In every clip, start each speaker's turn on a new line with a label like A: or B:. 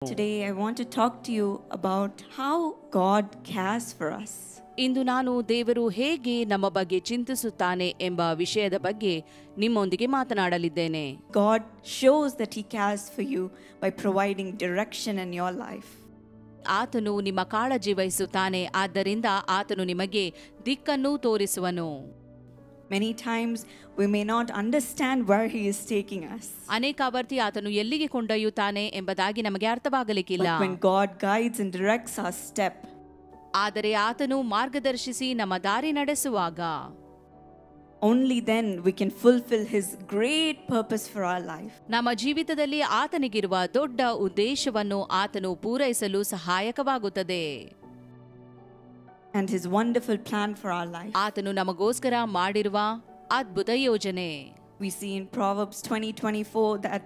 A: Today I want to talk to you about how God cares for us.
B: ಇಂದು ನಾನು ದೇವರು ಹೇಗೆ ನಮ್ಮ ಬಗ್ಗೆ ಚಿಂತಿಸುತ್ತಾನೆ ಎಂಬ ವಿಷಯದ ಬಗ್ಗೆ ನಿಮ್ಮೊಂದಿಗೆ ಮಾತನಾಡಲಿದ್ದೇನೆ.
A: God shows that he cares for you by providing direction in your life.
B: ಆತನು ನಿಮ್ಮ ಕಾಳಜಿ ವಹಿಸುತ್ತಾನೆ, ಆದ್ದರಿಂದ ಆತನು ನಿಮಗೆ ದಿಕ್ಕನ್ನು ತೋರಿಸುವನು.
A: Many times we may not understand where he is taking us.
B: ಅನೇಕ ಅವರ್ತಿ ಆತನು ಎಲ್ಲಿಗೆ ಕೊಂಡೊಯ್ಯುತ್ತಾನೆ ಎಂಬುದಾಗಿ ನಮಗೆ ಅರ್ಥವಾಗಲಿಕ್ಕಿಲ್ಲ.
A: But when God guides and directs our step,
B: ಆದರೆ ಆತನು ಮಾರ್ಗದರ್ಶಿಸಿ ನಮ್ಮ ದಾರಿ ನಡೆಸುವಾಗ
A: only then we can fulfill his great purpose for our life.
B: ನಮ್ಮ ಜೀವಿತದಲ್ಲಿ ಆತನಿಗಿರುವ ದೊಡ್ಡ ಉದ್ದೇಶವನ್ನು ಆತನು ಪೂರೈಸಲು ಸಹಾಯಕವಾಗುತ್ತದೆ.
A: And his wonderful plan for our life.
B: ಆತನು ನಮಗೋಸ್ಕರ ಮಾಡಿರುವ ಅದ್ಭುತ ಯೋಜನೆ.
A: We see in Proverbs 20:24 that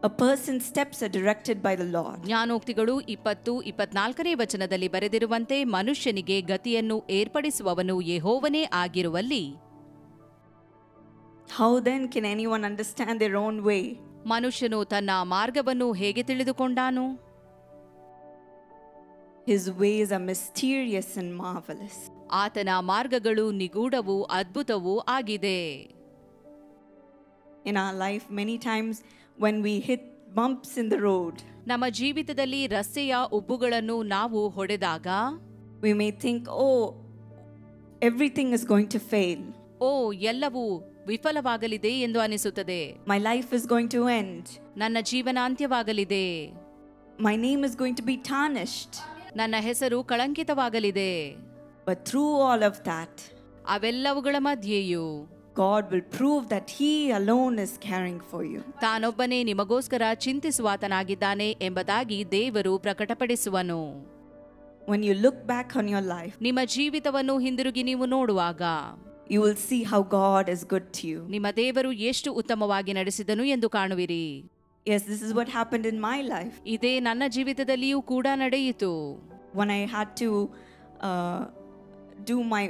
A: a person's steps are directed by the Lord.
B: ಜ್ಞಾನೋಕ್ತಿಗಳು 20:24ನೇ ವಚನದಲ್ಲಿ ಬರೆದಿರುವಂತೆ ಮನುಷ್ಯನಿಗೆ ಗತಿಯನ್ನು ಏರ್ಪಡಿಸುವವನು ಯೆಹೋವನೇ ಆಗಿರುವಲ್ಲಿ
A: How then can anyone understand their own way?
B: ಮನುಷ್ಯನು ತನ್ನ ಮಾರ್ಗವನ್ನು ಹೇಗೆ ತಿಳಿದುಕೊಂಡಾನು?
A: His ways are mysterious and marvelous.
B: ಆತನ ಮಾರ್ಗಗಳು ನಿಗೂಢವೂ ಅದ್ಭುತವೂ ಆಗಿದೆ.
A: In our life, many times when we hit bumps in the road,
B: ನಮ್ಮ ಜೀವಿತದಲ್ಲಿ ರಸ್ತೆಯ ಉಬ್ಬುಗಳನ್ನು ನಾವು ಹೊಡೆದಾಗ
A: we may think, oh, everything is going to fail.
B: ಎಲ್ಲವೂ ವಿಫಲವಾಗಲಿದೆ ಎಂದು ಅನಿಸುತ್ತದೆ.
A: My life is going to end.
B: ನನ್ನ ಜೀವನ ಅಂತ್ಯವಾಗಲಿದೆ.
A: My name is going to be tarnished.
B: ನನ್ನ ಹೆಸರು ಕಳಂಕಿತವಾಗಲಿದೆ.
A: But through all of that,
B: ಅವೆಲ್ಲವುಗಳ ಮಧ್ಯೆಯೂ
A: God will prove that he alone is caring for you.
B: ತಾನೊಬ್ಬನೇ ನಿಮಗೋಸ್ಕರ ಚಿಂತಿಸುವಾತನಾಗಿದ್ದಾನೆ ಎಂಬುದಾಗಿ ದೇವರು ಪ್ರಕಟಪಡಿಸುವನು.
A: When you look back on your life,
B: ನಿಮ್ಮ ಜೀವಿತವನ್ನು ಹಿಂದಿರುಗಿ ನೀವು ನೋಡುವಾಗ
A: you will see how God is good to you.
B: ನಿಮ್ಮ ದೇವರು ಎಷ್ಟು ಉತ್ತಮವಾಗಿ ನಡೆಸಿದನು ಎಂದು ಕಾಣುವಿರಿ.
A: Yes, this is what happened in my life.
B: ಇದೇ ನನ್ನ ಜೀವಿತದಲ್ಲಿಯೂ ಕೂಡ ನಡೆಯಿತು.
A: When I had to do my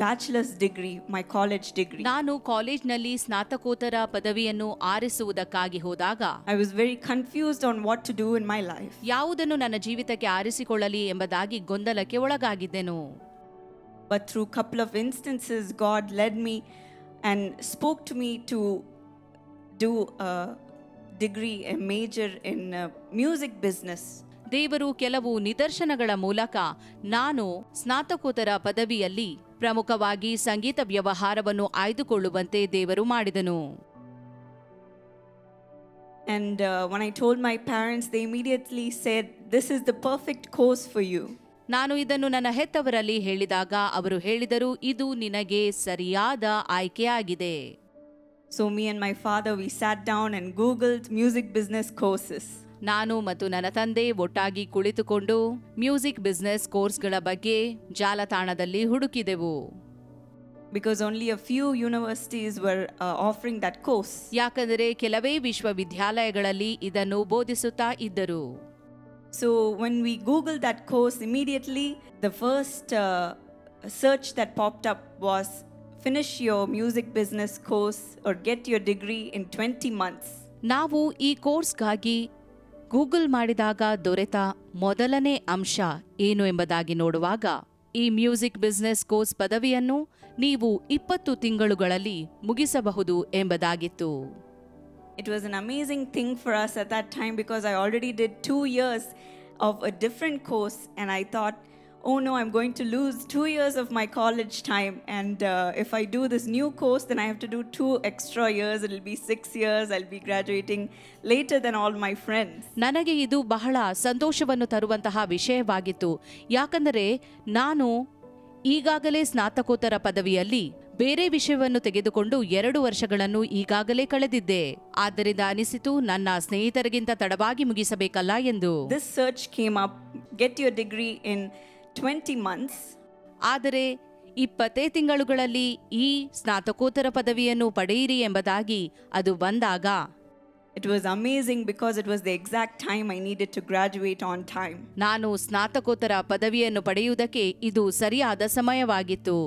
A: bachelor's degree, my college degree,
B: ನಾನು ಕಾಲೇಜ್ನಲ್ಲಿ ಸ್ನಾತಕೋತ್ತರ ಪದವಿಯನ್ನು ಆರಿಸುವುದಕ್ಕಾಗಿ ಹೋದಾಗ
A: I was very confused on what to do in my life.
B: ಯಾವುದನ್ನು ನನ್ನ ಜೀವಿತಕ್ಕೆ ಆರಿಸಿಕೊಳ್ಳಲಿ ಎಂಬುದಾಗಿ ಗೊಂದಲಕ್ಕೆ ಒಳಗಾಗಿದ್ದೆನು.
A: But through a couple of instances, God led me and spoke to me to do a degree, a major in music business.
B: ದೇವರು ಕೆಲವು ನಿದರ್ಶನಗಳ ಮೂಲಕ ನಾನು ಸ್ನಾತಕೋತ್ತರ ಪದವಿಯಲ್ಲಿ ಪ್ರಮುಖವಾಗಿ ಸಂಗೀತ ವ್ಯವಹಾರವನ್ನು ಆಯ್ದುಕೊಳ್ಳುವಂತೆ ದೇವರು ಮಾಡಿದನು.
A: And when I told my parents, they immediately said, "This is the perfect course for you."
B: ನಾನು ಇದನ್ನು ನನ್ನ ಹೆತ್ತವರಲ್ಲಿ ಹೇಳಿದಾಗ ಅವರು ಹೇಳಿದರು, ಇದು ನಿನಗೆ ಸರಿಯಾದ ಆಯ್ಕೆಯಾಗಿದೆ.
A: So me and my father, we sat down and Googled music business courses.
B: ನಾನು ಮತ್ತು ನನ್ನ ತಂದೆ ಒಟ್ಟಾಗಿ ಕುಳಿತುಕೊಂಡು ಮ್ಯೂಸಿಕ್ ಬಿಸಿನೆಸ್ ಕೋರ್ಸ್ಗಳ ಬಗ್ಗೆ ಜಾಲತಾಣದಲ್ಲಿ ಹುಡುಕಿದೆವು.
A: Because only a few universities were offering that course.
B: ಯಾಕಂದರೆ ಕೆಲವೇ ವಿಶ್ವವಿದ್ಯಾಲಯಗಳಲ್ಲಿ ಇದನ್ನು ಬೋಧಿಸುತ್ತಾ ಇದ್ದರು.
A: So when we Googled that course, immediately the first search that popped up was finish your music business course or get your degree in 20 months.
B: ನಾವು ಈ ಕೋರ್ಸ್ಗಾಗಿ Google ಮಾಡಿದಾಗ ದೊರೆತ ಮೊದಲನೇ ಅಂಶ ಏನು ಎಂಬುದಾಗಿ ನೋಡುವಾಗ ಈ ಮ್ಯೂಸಿಕ್ ಬಿಸಿನೆಸ್ ಕೋರ್ಸ್ ಪದವಿಯನ್ನು ನೀವು 20 ತಿಂಗಳುಗಳಲ್ಲಿ ಮುಗಿಸಬಹುದು ಎಂಬುದಾಗಿತ್ತು.
A: It was an amazing thing for us at that time because I already did 2 years of a different course and I thought, oh no, I'm going to lose 2 years of my college time, and if I do this new course, then I have to do 2 extra years. It'll be 6 years. I'll be graduating later than all my friends.
B: ನನಗೆ ಇದು ಬಹಳ ಸಂತೋಷವನ್ನು ತರುವಂತಹ ವಿಷಯವಾಗಿತ್ತು. ಯಾಕಂದರೆ ನಾನು ಈಗಾಗಲೇ ಸ್ನಾತಕೋತ್ತರ ಪದವಿಯಲ್ಲಿ ಬೇರೆ ವಿಷಯವನ್ನು ತೆಗೆದುಕೊಂಡು 2 ವರ್ಷಗಳನ್ನು ಈಗಾಗಲೇ ಕಳೆದಿದ್ದೆ. ಆದ್ದರಿಂದ ಅನಿಸಿತು ನನ್ನ ಸ್ನೇಹಿತರಿಗಿಂತ ತಡವಾಗಿ ಮುಗಿಸಬೇಕಲ್ಲ ಎಂದು.
A: This search came up, get your degree in 20 months.
B: ಆದರೆ 20 ತಿಂಗಳುಗಳಲ್ಲಿ ಈ ಸ್ನಾತಕೋತ್ತರ ಪದವಿಯನ್ನು ಪಡೆಯಿರಿ ಎಂಬುದಾಗಿ ಅದು ಬಂದಾಗ
A: It was amazing because it was the exact time I needed to graduate on time.
B: ನಾನು ಸ್ನಾತಕೋತ್ತರ ಪದವಿಯನ್ನು ಪಡೆಯುವುದಕ್ಕೆ ಇದು ಸರಿಯಾದ ಸಮಯವಾಗಿತ್ತು.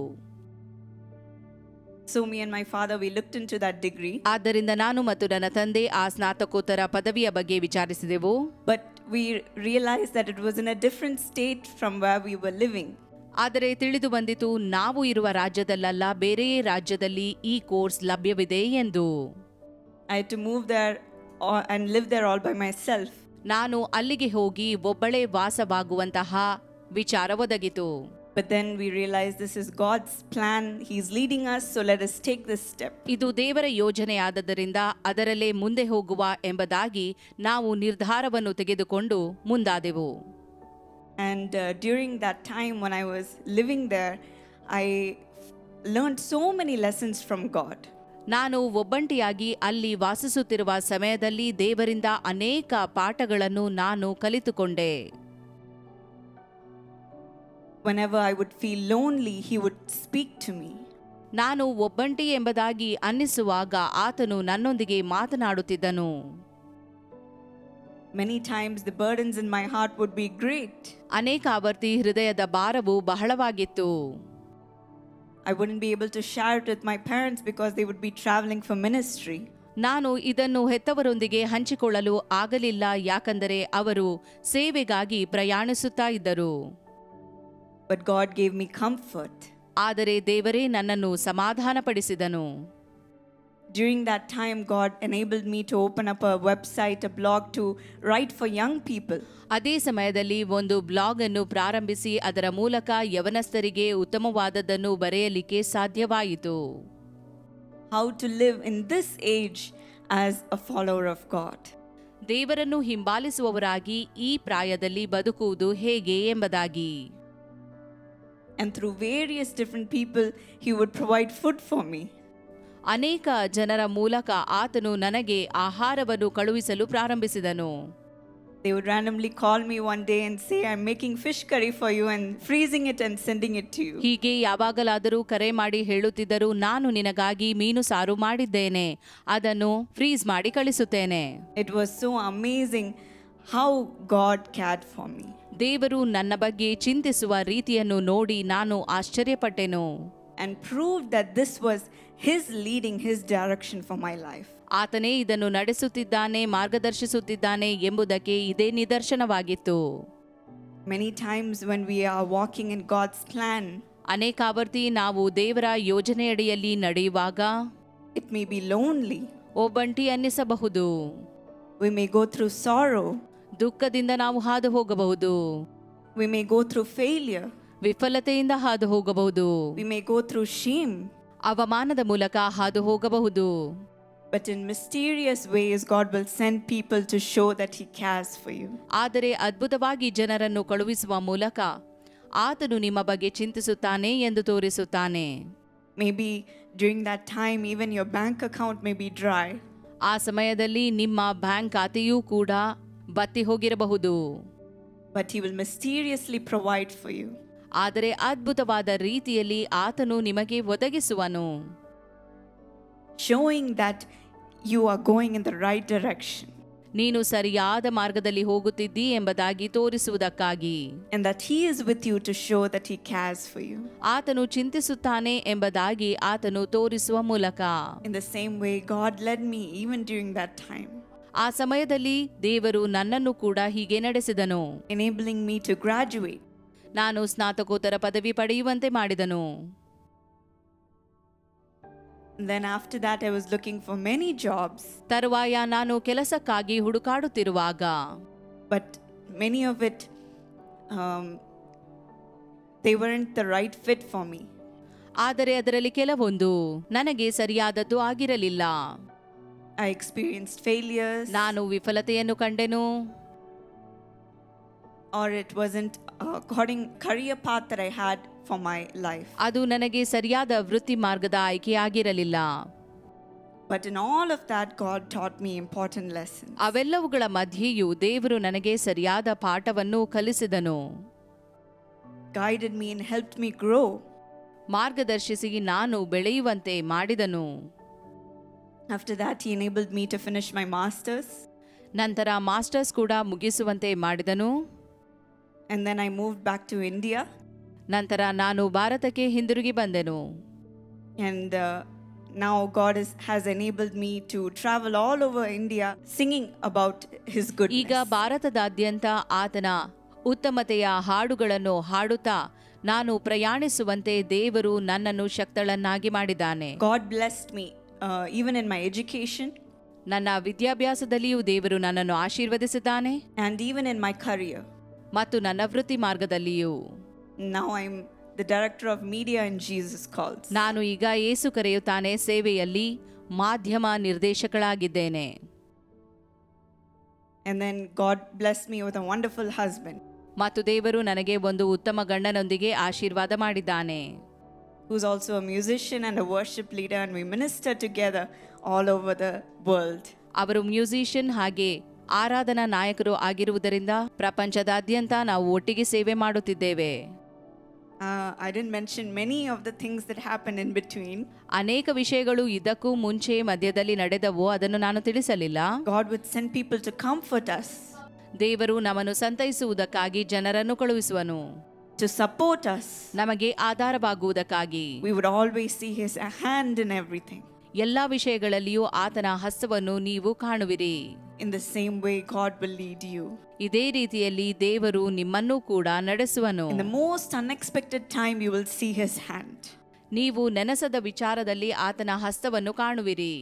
A: So me and my father, we looked into that degree.
B: ಆದ್ದರಿಂದ ನಾನು ಮತ್ತು ನನ್ನ ತಂದೆ ಆ ಸ್ನಾತಕೋತ್ತರ ಪದವಿಯ ಬಗ್ಗೆ ವಿಚಾರಿಸಿದೆವು.
A: But we realized that it was in a different state from where we were living.
B: ಆದರೆ ತಿಳಿದು ಬಂದಿತು ನಾವು ಇರುವ ರಾಜ್ಯದಲ್ಲ ಬೇರೆಯೇ ರಾಜ್ಯದಲ್ಲಿ ಈ ಕೋರ್ಸ್ ಲಭ್ಯವಿದೆ ಎಂದು.
A: I had to move there and live there all by myself.
B: ನಾನು ಅಲ್ಲಿಗೆ ಹೋಗಿ ಒಬ್ಬಳೇ ವಾಸವಾಗುವಂತಹ ವಿಚಾರ ಒದಗಿತು.
A: But then we realized this is God's plan. He's leading us, so let us take this step.
B: ಇದು ದೇವರ ಯೋಜನೆ ಆದದರಿಂದ ಅದರಲ್ಲೇ ಮುಂದೆ ಹೋಗುವ ಎಂಬುದಾಗಿ ನಾವು ನಿರ್ಧಾರವನ್ನು ತೆಗೆದುಕೊಂಡು ಮುಂದಾದೆವು.
A: And during that time when I was living there, I learned so many lessons from God.
B: ನಾನು ಒಬ್ಬಂಟಿಯಾಗಿ ಅಲ್ಲಿ ವಾಸಿಸುತ್ತಿರುವ ಸಮಯದಲ್ಲಿ ದೇವರಿಂದ ಅನೇಕ ಪಾಠಗಳನ್ನು ನಾನು ಕಲಿತುಕೊಂಡೆ.
A: Whenever I would feel lonely, he would speak to me.
B: ನಾನು ಒಬ್ಬಂಟಿ ಎಂಬುದಾಗಿ ಅನ್ನಿಸುವಾಗ ಆತನು ನನ್ನೊಂದಿಗೆ ಮಾತನಾಡುತ್ತಿದ್ದನು.
A: Many times the burdens in my heart would be great.
B: ಅನೇಕ ಆವರ್ತಿ ಹೃದಯದ ಭಾರವು ಬಹಳವಾಗಿತ್ತು.
A: I wouldn't be able to share it with my parents because they would be traveling for ministry.
B: ನಾನು ಇದನ್ನು ಹೆತ್ತವರೊಂದಿಗೆ ಹಂಚಿಕೊಳ್ಳಲು ಆಗಲಿಲ್ಲ, ಯಾಕಂದರೆ ಅವರು ಸೇವೆಗಾಗಿ ಪ್ರಯಾಣಿಸುತ್ತಾ ಇದ್ದರು.
A: But God gave me comfort.
B: ಆದರೆ ದೇವರೇ ನನ್ನನ್ನು ಸಮಾಧಾನಪಡಿಸಿದನು.
A: During that time, God enabled me to open up a website, a blog to write for young people.
B: ಅದೇ ಸಮಯದಲ್ಲಿ ಒಂದು ಬ್ಲಾಗ್ ಅನ್ನು ಪ್ರಾರಂಭಿಸಿ ಅದರ ಮೂಲಕ ಯವನಸ್ಥರಿಗೆ ಉತ್ತಮವಾದದ್ದನ್ನು ಬರೆಯಲಿಕ್ಕೆ ಸಾಧ್ಯವಾಯಿತು.
A: How to live in this age as a follower of God.
B: ದೇವರನ್ನು ಹಿಂಬಾಲಿಸುವವರಾಗಿ ಈ ಪ್ರಾಯದಲ್ಲಿ ಬದುಕುವುದು ಹೇಗೆ ಎಂಬುದಾಗಿ.
A: And through various different people, he would provide food for me.
B: ಅನೇಕ ಜನರ ಮೂಲಕ ಆತನು ನನಗೆ ಆಹಾರವನ್ನು ಕಳುಹಿಸಲು ಪ್ರಾರಂಭಿಸಿದನು.
A: They would randomly call me one day and say, I'm making fish curry for you and freezing it and sending it to you.
B: ಹೀಗೆ ಯಾವಾಗಲಾದರೂ ಕರೆ ಮಾಡಿ ಹೇಳುತ್ತಿದ್ದರು, ನಾನು ನಿನಗಾಗಿ ಮೀನು ಸಾರು ಮಾಡಿದ್ದೇನೆ, ಅದನ್ನು ಫ್ರೀಸ್ ಮಾಡಿ ಕಳಿಸುತ್ತೇನೆ.
A: It was so amazing how God cared for me.
B: ದೇವರು ನನ್ನ ಬಗ್ಗೆ ಚಿಂತಿಸುವ ರೀತಿಯನ್ನು ನೋಡಿ ನಾನು ಆಶ್ಚರ್ಯಪಟ್ಟೆನು.
A: And proved that this was his leading, his direction for my life.
B: ಆತನೇ ಇದನ್ನು ನಡೆಸುತ್ತಿದ್ದಾನೆ, ಮಾರ್ಗದರ್ಶಿಸುತ್ತಿದ್ದಾನೆ ಎಂಬುದಕ್ಕೆ ಇದೇ ನಿದರ್ಶನವಾಗಿತ್ತು.
A: Many times when we are walking in God's plan,
B: ಅನೇಕ ಆವರ್ತಿ ನಾವು ದೇವರ ಯೋಜನೆಯಡಿಯಲ್ಲಿ ನಡೆಯುವಾಗ
A: it may be lonely.
B: ಒಬ್ಬಂಟಿ ಅನ್ನಿಸಬಹುದು.
A: We may go through sorrow.
B: ದುಃಖದಿಂದ ನಾವು ಹಾದು ಹೋಗಬಹುದು.
A: We may go through failure.
B: ವಿಫಲತೆಯಿಂದ ಹಾದು ಹೋಗಬಹುದು.
A: We may go through shame.
B: ಅವಮಾನದ ಮೂಲಕ ಹಾದು ಹೋಗಬಹುದು.
A: But in mysterious ways, God will send people to show that he cares for you.
B: ಆದರೆ ಅದ್ಭುತವಾಗಿ ಜನರನ್ನು ಕಳುಹಿಸುವ ಮೂಲಕ ಆತನು ನಿಮ್ಮ ಬಗ್ಗೆ ಚಿಂತಿಸುತ್ತಾನೆ ಎಂದು ತೋರಿಸುತ್ತಾನೆ.
A: Maybe during that time, even your bank account may be dry.
B: ಆ ಸಮಯದಲ್ಲಿ ನಿಮ್ಮ ಬ್ಯಾಂಕ್ ಖಾತೆಯೂ ಕೂಡ ಬತ್ತಿ ಹೋಗಿರಬಹುದು.
A: But he will mysteriously provide for you.
B: ಆದರೆ ಅದ್ಭುತವಾದ ರೀತಿಯಲ್ಲಿ ಆತನು ನಿಮಗೆ ಒದಗಿಸುವನು.
A: Showing that you are going in the right direction.
B: ನೀನು ಸರಿಯಾದ ಮಾರ್ಗದಲ್ಲಿ ಹೋಗುತ್ತಿದ್ದಿ ಎಂಬುದಾಗಿ ತೋರಿಸುವುದಕ್ಕಾಗಿ.
A: And that he is with you to show that he cares for you.
B: ಆತನು ಚಿಂತಿಸುತ್ತಾನೆ ಎಂಬುದಾಗಿ ಆತನು ತೋರಿಸುವ ಮೂಲಕ.
A: In the same way, God led me even during that time.
B: ಆ ಸಮಯದಲ್ಲಿ ದೇವರು ನನ್ನನ್ನು ಕೂಡ ಹೀಗೆ ನಡೆಸಿದನು.
A: Enabling me to graduate.
B: ನಾನು ಸ್ನಾತಕೋತ್ತರ ಪದವಿ ಪಡೆಯುವಂತೆ ಮಾಡಿದನು.
A: Then after that, I was looking for many jobs.
B: ತರುವಾಯ ನಾನು ಕೆಲಸಕ್ಕಾಗಿ ಹುಡುಕಾಡುತ್ತಿರುವಾಗ
A: But many of it, they weren't the right fit for me.
B: ಆದರೆ ಅದರಲ್ಲಿ ಕೆಲವೊಂದು ನನಗೆ ಸರಿಯಾದದ್ದು ಆಗಿರಲಿಲ್ಲ.
A: I experienced failures.
B: ನಾನು ವಿಫಲತೆಯನ್ನು ಕಂಡೆನು.
A: Or it wasn't according career path that I had for my life.
B: ಅದು ನನಗೆ ಸರಿಯಾದ ವೃತ್ತಿ ಮಾರ್ಗದ ಆಯ್ಕೆಯಾಗಿರಲಿಲ್ಲ.
A: But in all of that, God taught me important lessons.
B: ಅವೆಲ್ಲವುಗಳ ಮಧ್ಯೆಯೂ ದೇವರು ನನಗೆ ಸರಿಯಾದ ಪಾಠವನ್ನು ಕಲಿಸಿದನು.
A: Guided me and helped me grow.
B: ಮಾರ್ಗದರ್ಶಿಸಿ ನಾನು ಬೆಳೆಯುವಂತೆ ಮಾಡಿದನು.
A: After that, he enabled me to finish my masters.
B: ನಂತರ ಮಾಸ್ಟರ್ಸ್ ಕೂಡ ಮುಗಿಸುವಂತೆ ಮಾಡಿದನು.
A: And then I moved back to India.
B: ನಂತರ ನಾನು ಭಾರತಕ್ಕೆ ಹಿಂದಿರುಗಿ ಬಂದೆನು.
A: And now God has enabled me to travel all over India singing about His
B: ಈಗ
A: goodness.
B: ಭಾರತದಾದ್ಯಂತ ಆತನ ಉತ್ತಮತೆಯ ಹಾಡುಗಳನ್ನು ಹಾಡುತ್ತಾ ನಾನು ಪ್ರಯಾಣಿಸುವಂತೆ ದೇವರು ನನ್ನನ್ನು ಶಕ್ತಳನ್ನಾಗಿ ಮಾಡಿದ್ದಾನೆ.
A: God blessed me even in my education
B: ನನ್ನ ವಿದ್ಯಾಭ್ಯಾಸದಲ್ಲಿಯೂ ದೇವರು ನನ್ನನ್ನು ಆಶೀರ್ವದಿಸಿದ್ದಾನೆ
A: and even in my career.
B: ಮತ್ತು ನನ್ನ ವೃತ್ತಿ ಮಾರ್ಗದಲ್ಲಿಯೂ.
A: Now I'm the director of media in Jesus Calls.
B: ನಾನು ಈಗ ಯೇಸು ಕರೆಯುತ್ತಾನೆ ಸೇವೆಯಲ್ಲಿ ಮಾಧ್ಯಮ ನಿರ್ದೇಶಕಳಾಗಿದ್ದೇನೆ.
A: And then God blessed me with a wonderful husband
B: ಮತ್ತು ದೇವರು ನನಗೆ ಒಂದು ಉತ್ತಮ ಗಂಡನೊಂದಿಗೆ ಆಶೀರ್ವಾದ ಮಾಡಿದ್ದಾನೆ.
A: who's also a musician and a worship leader, and we minister together all over the world.
B: ಅವರು ಮ್ಯೂಸಿಷಿಯನ್ ಹಾಗೆ ಆರಾಧನಾ ನಾಯಕರು ಆಗಿರುವುದರಿಂದ ಪ್ರಪಂಚದಾದ್ಯಂತ ನಾವು ಒಟ್ಟಿಗೆ ಸೇವೆ ಮಾಡುತ್ತಿದ್ದೇವೆ.
A: I didn't mention many of the things that happened in between.
B: ಅನೇಕ ವಿಷಯಗಳು ಇದಕ್ಕೂ ಮುಂಚೆ ಮಧ್ಯದಲ್ಲಿ ನಡೆದವು, ಅದನ್ನು ನಾನು ತಿಳಿಸಲಿಲ್ಲ.
A: God would send people to comfort us,
B: ದೇವರು ನಮ್ಮನ್ನು ಸಂತೈಸುವುದಕ್ಕಾಗಿ ಜನರನ್ನು ಕಳುಹಿಸುವನು,
A: to support us.
B: ನಮಗೆ ಆಧಾರವಾಗುವುದಕ್ಕಾಗಿ.
A: We would always see His hand in everything.
B: ಎಲ್ಲಾ ವಿಷಯಗಳಲ್ಲಿಯೂ ಆತನ ಹಸ್ತವನ್ನು ನೀವು ಕಾಣುವಿರಿ.
A: In the same way, God will lead you.
B: ಇದೇ ರೀತಿಯಲ್ಲಿ ದೇವರು ನಿಮ್ಮನ್ನೂ ಕೂಡ ನಡೆಸುವನು.
A: In the most unexpected time, you will see His hand.
B: ನೀವು ನೆನಸದ ವಿಚಾರದಲ್ಲಿ ಆತನ ಹಸ್ತವನ್ನು ಕಾಣುವಿರಿ,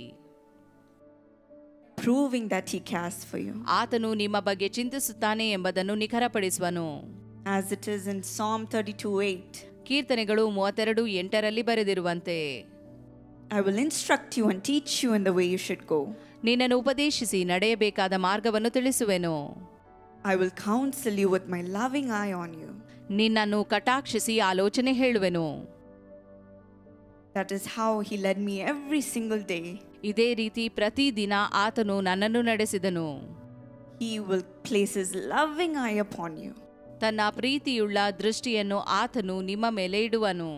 A: proving that He cares for you.
B: ಆತನು ನಿಮ್ಮ ಬಗ್ಗೆ ಚಿಂತಿಸುತ್ತಾನೆ ಎಂಬುದನ್ನು ನಿಖರಪಡಿಸುವನು.
A: As it is in Psalm 32:8.
B: ಕೀರ್ತನೆಗಳು 32:8 ಬರೆದಿರುವಂತೆ,
A: I will instruct you and teach you in the way you should go.
B: ನಿನ್ನನ್ನು ಉಪದೇಶಿಸಿ ನಡೆಯಬೇಕಾದ ಮಾರ್ಗವನ್ನು ತಿಳಿಸುವೆನು.
A: I will counsel you with my loving eye on you.
B: ನಿನ್ನನ್ನು ಕಟಾಕ್ಷಿಸಿ ಆಲೋಚನೆ ಹೇಳುವೆನು.
A: That is how He led me every single day.
B: ಇದೇ ರೀತಿ ಪ್ರತಿದಿನ ಆತನು ನನ್ನನ್ನು ನಡೆಸಿದನು.
A: He will place His loving eye upon you.
B: ತನ್ನ ಪ್ರೀತಿಯುಳ್ಳ ದೃಷ್ಟಿಯನ್ನು ಆತನು ನಿಮ್ಮ ಮೇಲೆ ಇಡುವನು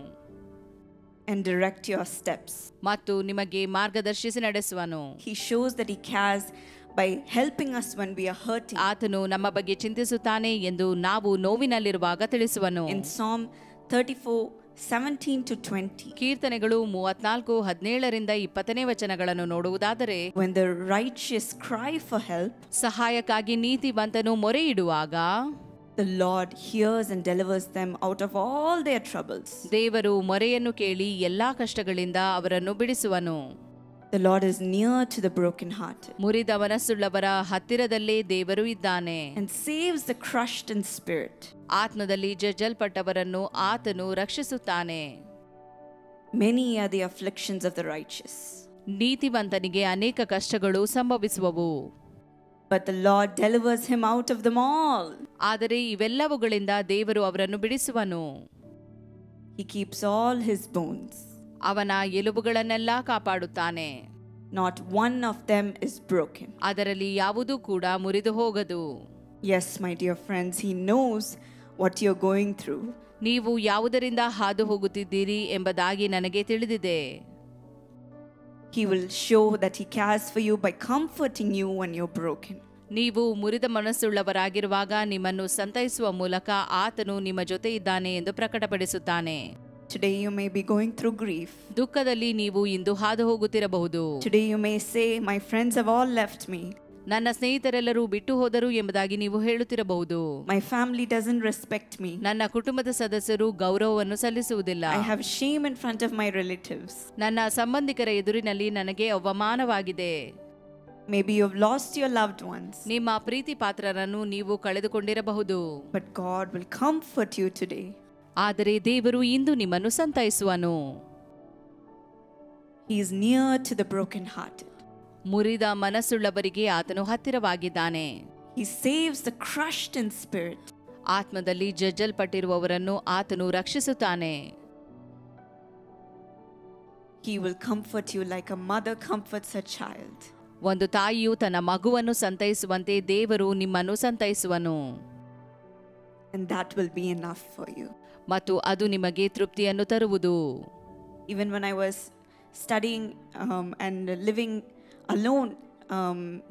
A: and direct your steps.
B: ಮತ್ತು ನಿಮಗೆ ಮಾರ್ಗದರ್ಶಿಸಿ ನಡೆಸುವನು.
A: He shows that He cares by helping us when we are hurting.
B: ಆತನು ನಮ್ಮ ಬಗ್ಗೆ ಚಿಂತಿಸುತ್ತಾನೆ ಎಂದು ನಾವು ನೋವಿನಲ್ಲಿರುವಾಗ ತಿಳಿಸುವನು.
A: In Psalm 34:17-20.
B: ಕೀರ್ತನೆಗಳು 34:17 ವಚನಗಳನ್ನು ನೋಡುವುದಾದರೆ,
A: when the righteous cry for help,
B: ಸಹಾಯಕ್ಕಾಗಿ ನೀತಿವಂತನು ಮೊರೆ ಇಡುವಾಗ
A: the Lord hears and delivers them out of all their troubles.
B: ದೇವರು ಮೊರೆಯನ್ನು ಕೇಳಿ ಎಲ್ಲಾ ಕಷ್ಟಗಳಿಂದ ಅವರನ್ನು ಬಿಡಿಸುವನು.
A: The Lord is near to the brokenhearted.
B: ಮುರಿದ ಮನಸ್ಸುಳ್ಳವರ ಹತ್ತಿರದಲ್ಲೇ ದೇವರು ಇದ್ದಾನೆ.
A: And saves the crushed in spirit.
B: ಆತ್ಮದಲ್ಲಿ ಜಜ್ಜಲ್ಪಟ್ಟವರನ್ನು ಆತನು ರಕ್ಷಿಸುತ್ತಾನೆ.
A: Many are the afflictions of the righteous.
B: ನೀತಿವಂತನಿಗೆ ಅನೇಕ ಕಷ್ಟಗಳು ಸಂಭವಿಸುವವು.
A: But the Lord delivers him out of them all.
B: ಆದರೆ ಇವೆಲ್ಲವುಗಳಿಂದ ದೇವರು ಅವರನ್ನು ಬಿಡಿಸುವನು.
A: He keeps all his bones.
B: ಅವನ ಎಲುಬುಗಳನ್ನೆಲ್ಲ ಕಾಪಾಡುತ್ತಾನೆ.
A: Not one of them is broken.
B: ಅದರಲ್ಲಿ ಯಾವುದೂ ಕೂಡ ಮುರಿದು ಹೋಗದು.
A: Yes, my dear friends, He knows what you're going through.
B: ನೀವು ಯಾವುದರಿಂದ ಹಾದು ಹೋಗುತ್ತಿದ್ದೀರಿ ಎಂಬುದಾಗಿ ನನಗೆ ತಿಳಿದಿದೆ.
A: He will show that He cares for you by comforting you when you're broken.
B: ನೀವು ಮುರಿದ ಮನಸ್ಸುಳ್ಳವರಾಗಿರುವಾಗ ನಿಮ್ಮನ್ನು ಸಂತೈಸುವ ಮೂಲಕ ಆತನು ನಿಮ್ಮ ಜೊತೆ ಇದ್ದಾನೆ ಎಂದು ಪ್ರಕಟಪಡಿಸುತ್ತಾನೆ.
A: Today you may be going through grief.
B: ದುಃಖದಲ್ಲಿ ನೀವು ಇಂದು ಹಾದು ಹೋಗುತ್ತಿರಬಹುದು.
A: Today you may say, my friends have all left me.
B: ನನ್ನ ಸ್ನೇಹಿತರೆಲ್ಲರೂ ಬಿಟ್ಟು ಹೋದರು ಎಂಬುದಾಗಿ ನೀವು ಹೇಳುತ್ತಿರಬಹುದು.
A: My family doesn't respect me.
B: ನನ್ನ ಕುಟುಂಬದ ಸದಸ್ಯರು ಗೌರವವನ್ನು ಸಲ್ಲಿಸುವುದಿಲ್ಲ.
A: I have shame in front of my relatives.
B: ನನ್ನ ಸಂಬಂಧಿಕರ ಎದುರಿನಲ್ಲಿ ನನಗೆ ಅವಮಾನವಾಗಿದೆ.
A: Maybe you've lost your loved ones.
B: ನಿಮ್ಮ ಪ್ರೀತಿ ಪಾತ್ರರನ್ನು ನೀವು ಕಳೆದುಕೊಂಡಿರಬಹುದು.
A: But God will comfort you today.
B: ಆದರೆ ದೇವರು ಇಂದು ನಿಮ್ಮನ್ನು ಸಂತೈಸುವನು.
A: He is near to the brokenhearted.
B: ಮುರಿದ ಮನಸ್ಸುಳ್ಳವರಿಗೆ ಆತನು ಹತ್ತಿರವಾಗಿದ್ದಾನೆ.
A: He saves the crushed in spirit.
B: ಆತ್ಮದಲ್ಲಿ ಜಜ್ಜಲ್ಪಟ್ಟಿರುವವರನ್ನು ಆತನು ರಕ್ಷಿಸುತ್ತಾನೆ.
A: He will comfort you like a mother comforts her child.
B: ಒಂದು ತಾಯಿಯು ತನ್ನ ಮಗುವನ್ನು ಸಂತೈಸುವಂತೆ ದೇವರು ನಿಮ್ಮನ್ನು ಸಂತೈಸುವನು.
A: And that will be enough for you.
B: ಮತ್ತು ಅದು ನಿಮಗೆ ತೃಪ್ತಿಯನ್ನು ತರುವುದು.
A: Even when I was studying and living alone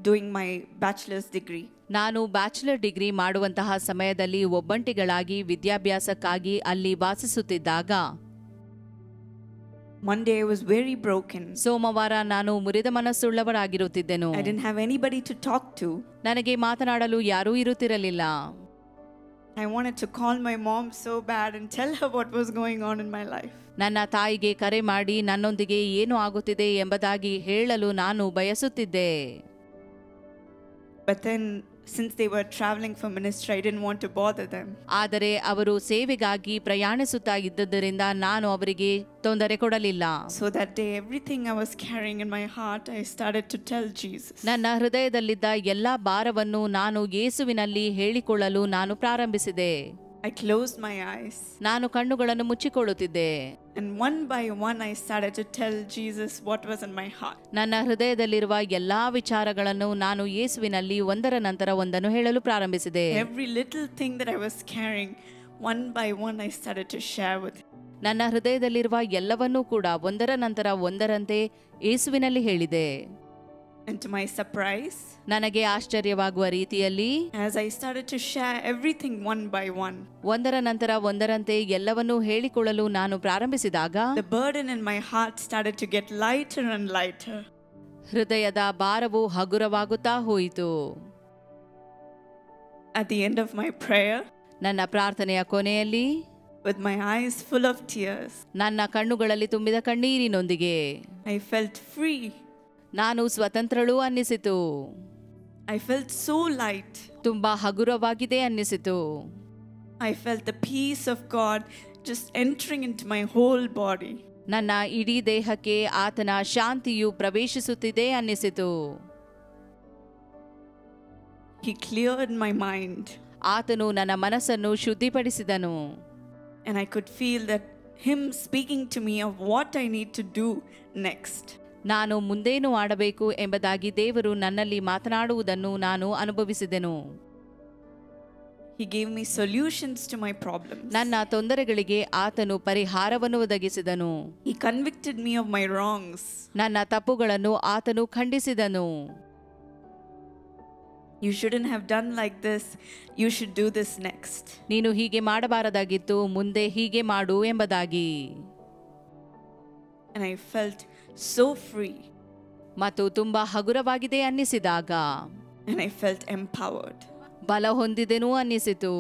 A: doing my bachelor's degree.
B: ನಾನು ಬ್ಯಾಚುಲರ್ ಡಿಗ್ರಿ ಮಾಡುವಂತಹ ಸಮಯದಲ್ಲಿ ಒಬ್ಬಂಟಿಗಳಾಗಿ ವಿದ್ಯಾಭ್ಯಾಸಕ್ಕಾಗಿ ಅಲ್ಲಿ ವಾಸಿಸುತ್ತಿದ್ದಾಗ
A: Monday I was very broken.
B: ಸೋಮವಾರ ನಾನು ಮುರಿದ ಮನಸ್ಸುಳ್ಳವರಾಗಿರುತ್ತಿದ್ದೆನು.
A: I didn't have anybody to talk to.
B: ನನಗೆ ಮಾತನಾಡಲು ಯಾರೂ ಇರುತ್ತಿರಲಿಲ್ಲ.
A: I wanted to call my mom so bad and tell her what was going on in my life.
B: ನನ್ನ ತಾಯಿಗೆ ಕರೆ ಮಾಡಿ ನನ್ನೊಂದಿಗೆ ಏನು ಆಗುತ್ತಿದೆ ಎಂಬುದಾಗಿ ಹೇಳಲು ನಾನು ಬಯಸುತ್ತಿದ್ದೆ.
A: But then since they were traveling for ministry, I didn't want to bother them.
B: ಆದರೆ ಅವರು ಸೇವೆಗಾಗಿ ಪ್ರಯಾಣಿಸುತ್ತಾ ಇದ್ದುದರಿಂದ ನಾನು ಅವರಿಗೆ ತೊಂದರೆ ಕೊಡಲಿಲ್ಲ.
A: So that day everything I was carrying in my heart, I started to tell Jesus.
B: ನನ್ನ ಹೃದಯದಲ್ಲಿದ್ದ ಎಲ್ಲಾ ಭಾರವನ್ನು ನಾನು ಯೇಸುವಿನಲ್ಲಿ ಹೇಳಿಕೊಳ್ಳಲು ನಾನು ಪ್ರಾರಂಭಿಸಿದೆ.
A: I closed my eyes.
B: ನಾನು ಕಣ್ಣುಗಳನ್ನು ಮುಚ್ಚಿಕೊಳ್ಳುತ್ತಿದ್ದೆ.
A: And one by one I started to tell Jesus what was in my heart.
B: ನನ್ನ ಹೃದಯದಲ್ಲಿರುವ ಎಲ್ಲಾ ವಿಚಾರಗಳನ್ನು ನಾನು ಯೇಸುವಿನಲ್ಲಿ ಒಂದರ ನಂತರ ಒಂದನ್ನು ಹೇಳಲು ಪ್ರಾರಂಭಿಸಿದೆ.
A: Every little thing that I was carrying, one by one I started to share with him.
B: ನನ್ನ ಹೃದಯದಲ್ಲಿರುವ ಎಲ್ಲವನ್ನೂ ಕೂಡ ಒಂದರ ನಂತರ ಒಂದರಂತೆ ಯೇಸುವಿನಲ್ಲಿ ಹೇಳಿದೆ.
A: And to my surprise,
B: ನನಗೆ ಆಶ್ಚರ್ಯವಾಗುವ ರೀತಿಯಲ್ಲಿ
A: as I started to share everything one by one,
B: ಒಂದರ ನಂತರ ಒಂದರಂತೆ ಎಲ್ಲವನ್ನೂ ಹೇಳಿಕೊಳ್ಳಲು ನಾನು ಪ್ರಾರಂಭಿಸಿದಾಗ
A: the burden in my heart started to get lighter and lighter.
B: ಹೃದಯದ ಭಾರವು ಹಗುರವಾಗುತ್ತಾ ಹೋಯಿತು.
A: At the end of my prayer,
B: ನನ್ನ ಪ್ರಾರ್ಥನೆಯ ಕೊನೆಯಲ್ಲಿ
A: with my eyes full of tears,
B: ನನ್ನ ಕಣ್ಣುಗಳಲ್ಲಿ ತುಂಬಿದ ಕಣ್ಣೀರಿನೊಂದಿಗೆ
A: I felt free.
B: ನಾನು ಸ್ವತಂತ್ರಳು ಅನ್ನಿಸಿತು.
A: I felt so light.
B: ತುಂಬಾ ಹಗುರವಾಗಿದೆ ಅನ್ನಿಸಿತು.
A: I felt the peace of God just entering into my whole body.
B: ನನ್ನ ಇಡೀ ದೇಹಕ್ಕೆ ಆತನ ಶಾಂತಿಯು ಪ್ರವೇಶಿಸುತ್ತಿದೆ ಅನ್ನಿಸಿತು.
A: He cleared my mind.
B: ಆತನು ನನ್ನ ಮನಸ್ಸನ್ನು ಶುದ್ಧಿಪಡಿಸಿದನು.
A: And I could feel that him speaking to me of what I need to do next.
B: ನಾನು ಮುಂದೇನು ಮಾಡಬೇಕು ಎಂಬುದಾಗಿ ದೇವರು ನನ್ನಲ್ಲಿ ಮಾತನಾಡುವುದನ್ನು ನಾನು ಅನುಭವಿಸಿದೆನು.
A: He gave me solutions to my problems.
B: ನನ್ನ ತೊಂದರೆಗಳಿಗೆ ಆತನು ಪರಿಹಾರವನ್ನು ಒದಗಿಸಿದನು.
A: He convicted me of my wrongs.
B: ನನ್ನ ತಪ್ಪುಗಳನ್ನು ಆತನು ಖಂಡಿಸಿದನು.
A: You shouldn't have done like this. You should do this next.
B: ನೀನು ಹೀಗೆ ಮಾಡಬಾರದಾಗಿತ್ತು, ಮುಂದೆ ಹೀಗೆ ಮಾಡು ಎಂಬುದಾಗಿ.
A: And I felt so free.
B: ಮತ್ತು ತುಂಬಾ ಹಗುರವಾಗಿದೆ ಅನ್ನಿಸಿದಾಗ
A: And I felt empowered.
B: ಬಲ ಹೊಂದಿದೆನೂ ಅನ್ನಿಸಿತು.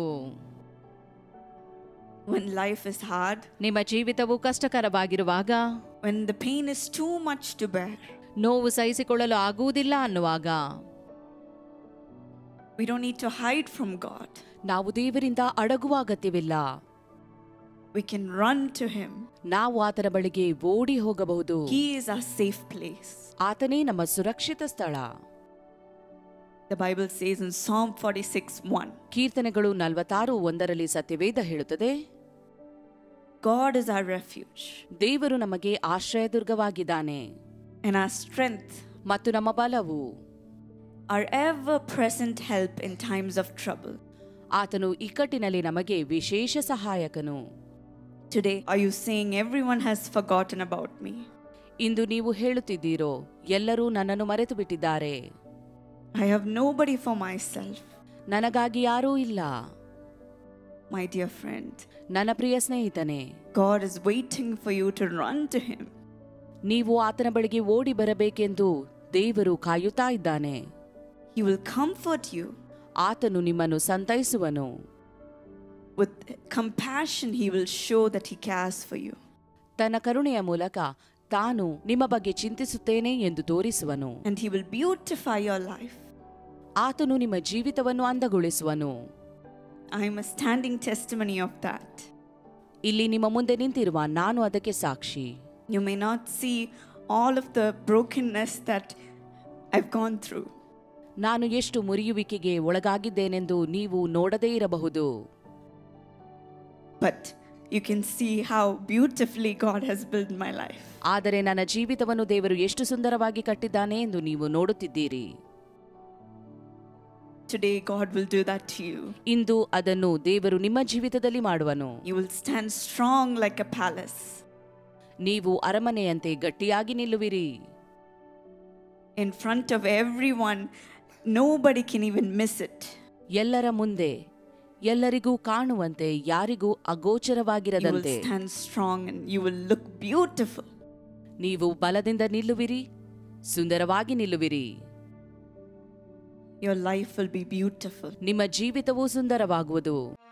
A: When life is hard,
B: ನಿಮ್ಮ ಜೀವಿತವು ಕಷ್ಟಕರವಾಗಿರುವಾಗ,
A: when the pain is too much to bear,
B: ನೋವು ಸಹಿಸಿಕೊಳ್ಳಲು ಆಗುವುದಿಲ್ಲ ಅನ್ನುವಾಗ,
A: we don't need to hide from God.
B: ನಾವು ದೇವರಿಂದ ಅಡಗುವ ಅಗತ್ಯವಿಲ್ಲ.
A: We can run to him.
B: ನಾವು ಆತನ ಬಳಿಗೆ ಓಡಿ ಹೋಗಬಹುದು.
A: He is our safe place.
B: ಆತನೇ ನಮ್ಮ ಸುರಕ್ಷಿತ ಸ್ಥಳ.
A: The Bible says in Psalm 46:1,
B: ಕೀರ್ತನೆಗಳು 46:1 ಸತ್ಯವೇದ ಹೇಳುತ್ತದೆ,
A: God is our refuge
B: ದೇವರು ನಮಗೆ ಆಶ್ರಯದುರ್ಗವಾಗಿದ್ದಾನೆ
A: and our strength,
B: ಮತ್ತು ನಮ್ಮ ಬಲವು,
A: our ever present help in times of trouble.
B: ಆತನು ಇಕ್ಕಟ್ಟಿನಲ್ಲಿ ನಮಗೆ ವಿಶೇಷ ಸಹಾಯಕನು.
A: Today, are you saying everyone has forgotten about me?
B: ಇಂದು ನೀವು ಹೇಳುತ್ತಿದ್ದೀರೋ, ಎಲ್ಲರೂ ನನ್ನನ್ನು ಮರೆತು ಬಿಟ್ಟಿದ್ದಾರೆ,
A: I have nobody for myself.
B: ನನಗಾಗಿ ಯಾರೂ ಇಲ್ಲ.
A: My dear friend,
B: ನನ್ನ ಪ್ರಿಯ ಸ್ನೇಹಿತನೇ,
A: God is waiting for you to run to him.
B: ನೀವು ಆತನ ಬಳಿಗೆ ಓಡಿ ಬರಬೇಕೆಂದು ದೇವರು ಕಾಯುತ್ತಾ ಇದ್ದಾನೆ.
A: He will comfort you.
B: ಆತನು ನಿಮ್ಮನ್ನು ಸಂತೈಸುವನು.
A: With compassion, he will show that he cares for you.
B: ತನ್ನ ಕರುಣೆಯ ಮೂಲಕ ತಾನು ನಿಮ್ಮ ಬಗ್ಗೆ ಚಿಂತಿಸುತ್ತೇನೆ ಎಂದು ತೋರಿಸುವನು.
A: And he will beautify your life.
B: ಆತನು ನಿಮ್ಮ ಜೀವಿತವನ್ನು ಅಂದಗೊಳಿಸುವನು.
A: I am a standing testimony of that.
B: ಇಲ್ಲಿ ನಿಮ್ಮ ಮುಂದೆ ನಿಂತಿರುವ ನಾನು ಅದಕ್ಕೆ ಸಾಕ್ಷಿ.
A: You may not see all of the brokenness that I've gone through.
B: ನಾನು ಎಷ್ಟು ಮುರಿಯುವಿಕೆಗೆ ಒಳಗಾಗಿದ್ದೇನೆಂದು ನೀವು ನೋಡದೇ ಇರಬಹುದು.
A: But you can see how beautifully God has built my life.
B: ಆದರೆ ನನ್ನ ಜೀವಿತವನ್ನು ದೇವರು ಎಷ್ಟು ಸುಂದರವಾಗಿ ಕಟ್ಟಿದ್ದಾನೆ ಎಂದು ನೀವು ನೋಡುತ್ತಿದ್ದೀರಿ.
A: Today God will do that to you.
B: ಇಂದು ಅದನ್ನು ದೇವರು ನಿಮ್ಮ ಜೀವಿತದಲ್ಲಿ ಮಾಡುವನು.
A: You will stand strong like a palace.
B: ನೀವು ಅರಮನೆಯಂತೆ ಗಟ್ಟಿಯಾಗಿ ನಿಲ್ಲುವಿರಿ.
A: In front of everyone, nobody can even miss it.
B: ಎಲ್ಲರ ಮುಂದೆ ಎಲ್ಲರಿಗೂ ಕಾಣುವಂತೆ, ಯಾರಿಗೂ
A: You will
B: ಅಗೋಚರವಾಗಿರದಂತೆ
A: stand strong and you will look beautiful.
B: ನೀವು ಬಲದಿಂದ ನಿಲ್ಲುವಿರಿ, ಸುಂದರವಾಗಿ ನಿಲ್ಲುವಿರಿ.
A: Your life will be beautiful.
B: ನಿಮ್ಮ ಜೀವಿತವು ಸುಂದರವಾಗುವುದು.